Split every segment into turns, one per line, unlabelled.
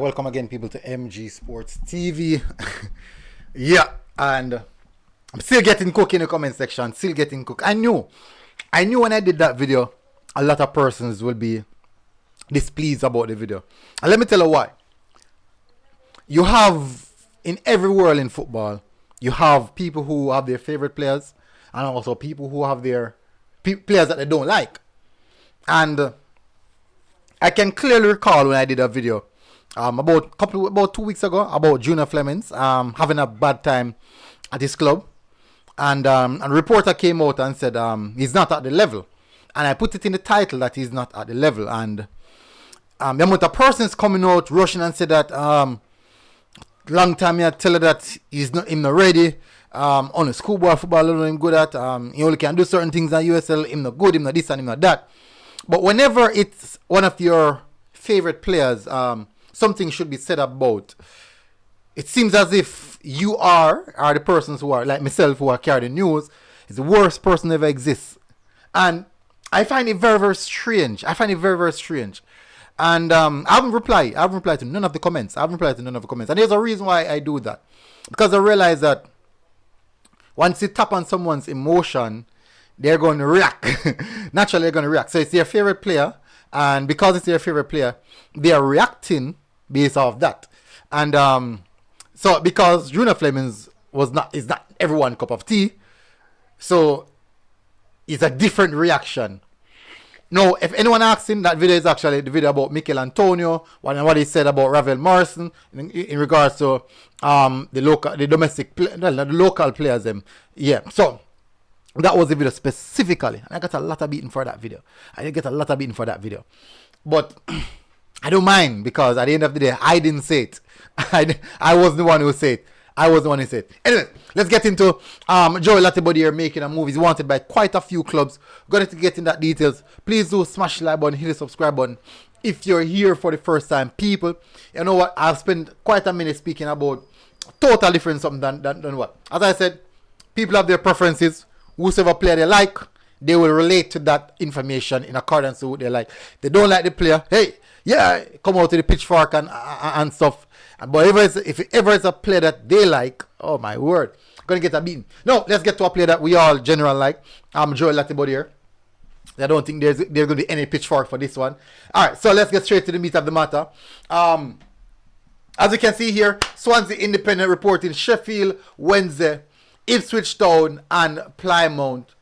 welcome again, people, to MG Sports TV. Yeah, and I'm still getting cook in the comment section. Still getting cook. I knew when I did that video, a lot of persons will be displeased about the video. And let me tell you why. You have, in every world in football, you have people who have their favorite players, and also people who have their players that they don't like. And I can clearly recall when I did a video about 2 weeks ago about Junior Flemings having a bad time at his club, and a reporter came out and said he's not at the level, and I put it in the title that he's not at the level, and the amount of persons coming out rushing and said that long time I tell her that he's not ready. On a schoolboy football alone, him good at. He only can do certain things at USL. Him not good. Him not this and him not that. But whenever it's one of your favorite players, something should be said about. It seems as if you are the persons who are like myself who are carrying the news is the worst person ever exists, and I find it very, very strange. And I haven't replied to none of the comments. And there's a reason why I do that, because I realize that once you tap on someone's emotion, they're going to react. Naturally, they're going to react. So it's their favorite player, and because it's their favorite player, they are reacting based off that. And so because Junior Flemings is not everyone's cup of tea, so it's a different reaction. Now, if anyone asks him, that video is actually the video about Mikel Antonio, what he said about Ravel Morrison in regards to the local players. Yeah, so that was the video specifically, and I got a lot of beating for that video. But I don't mind, because at the end of the day, I didn't say it. I was the one who said it. Anyway, let's get into Joel Latibueadiere making a move. He's wanted by quite a few clubs. Going to get in that details. Please do smash the like button, hit the subscribe button. If you're here for the first time, people, you know what? I've spent quite a minute speaking about total different something than what. As I said, people have their preferences. Whoever player they like, they will relate to that information in accordance to what they like. They don't like the player, hey, yeah, come out to the pitchfork and stuff. But if it ever is a player that they like, oh my word, gonna get a beating. No, let's get to a player that we all generally like. Joel Latibueadiere. I don't think there's gonna be any pitchfork for this one. Alright, so let's get straight to the meat of the matter. As you can see here, Swansea Independent reporting Sheffield Wednesday, Ipswich Town and Plymouth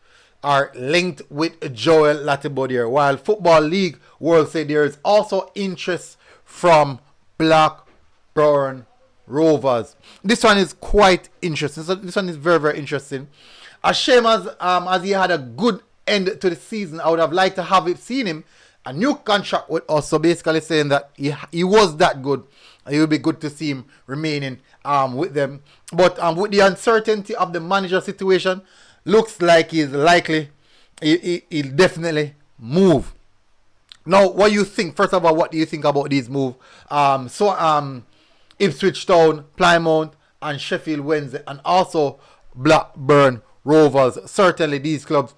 are linked with Joel Latibueadiere, while Football League World say there is also interest from Blackburn Rovers. This one is quite interesting. So this one is very, very interesting. As shame as he had a good end to the season, I would have liked to have seen him a new contract with us. So basically saying that he was that good. It would be good to see him remaining with them. But with the uncertainty of the manager situation, looks like he's likely he'll definitely move. Now, what do you think? First of all, what do you think about this move? Ipswich Town, Plymouth, and Sheffield Wednesday, and also Blackburn Rovers. Certainly, these clubs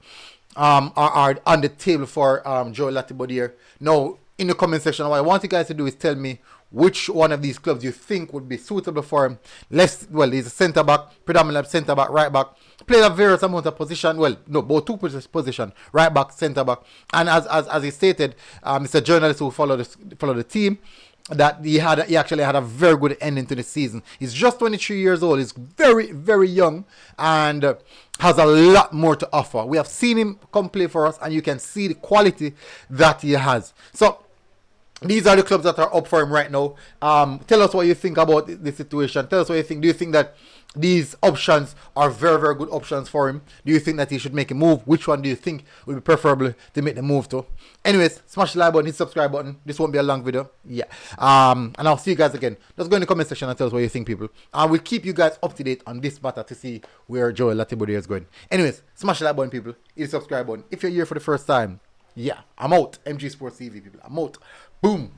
are on the table for Joel Latibueadiere. Now, in the comment section, what I want you guys to do is tell me which one of these clubs you think would be suitable for him. He's a centre back, predominantly centre back, right back. Played a various amount of position. Well, no, both two position, right back, centre back. And as he stated, it's a journalist who follow the team, that he actually had a very good ending to the season. He's just 23 years old. He's very, very young and has a lot more to offer. We have seen him come play for us, and you can see the quality that he has. So these are the clubs that are up for him right now. Tell us what you think about the situation. Tell us what you think. Do you think that these options are very, very good options for him? Do you think that he should make a move? Which one do you think would be preferable to make the move to? Anyways, smash the like button, hit the subscribe button. This won't be a long video. Yeah. And I'll see you guys again. Just go in the comment section and tell us what you think, people. And we'll keep you guys up to date on this matter to see where Joel Latibueadiere is going. Anyways, smash the like button, people. Hit the subscribe button. If you're here for the first time, yeah, I'm out. MG Sports TV, people. I'm out. Boom.